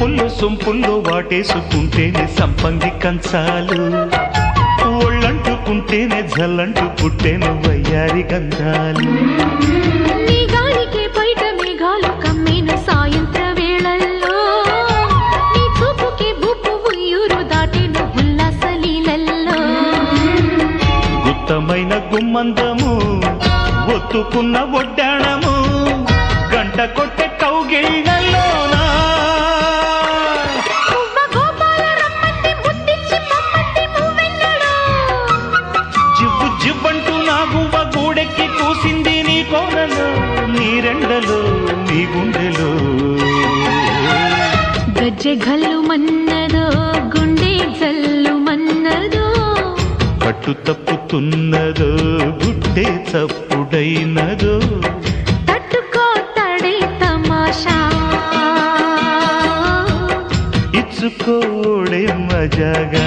వంపుల్లో సొంపుల్లో వాటేసుకుంటేనే సంపంగి కంచాలు ఒళ్ళంటుకుంటేనే జల్లంటు పుట్టేను వయ్యారి గంధాలు నీ గాలికే బయట మేఘాలు కమ్మేను సాయంత్ర వేళల్లో నీ చూపుకే బూపు ఉయ్యూరు దాటేను ఉల్లాస లీలల్లో గుత్తమైన గుమ్మందము ఒత్తుకున్న ఒడ్డాణము గంట కొట్టే కౌగిళ్ళలోనా జివ్వు జివ్వంటూ నా గువ్వ గూడెక్కి కూసింది నీ కోనలో నీ రెండలో నీ గుండెలో గజ్జె గల్లు మన్నదో గుండె జల్లు మన్నదో పట్టు తప్పుతున్నదో గుడ్డే చప్పుడైనదో తట్టుకోతడే తమాషా ఇచ్చుకోడే మజాగా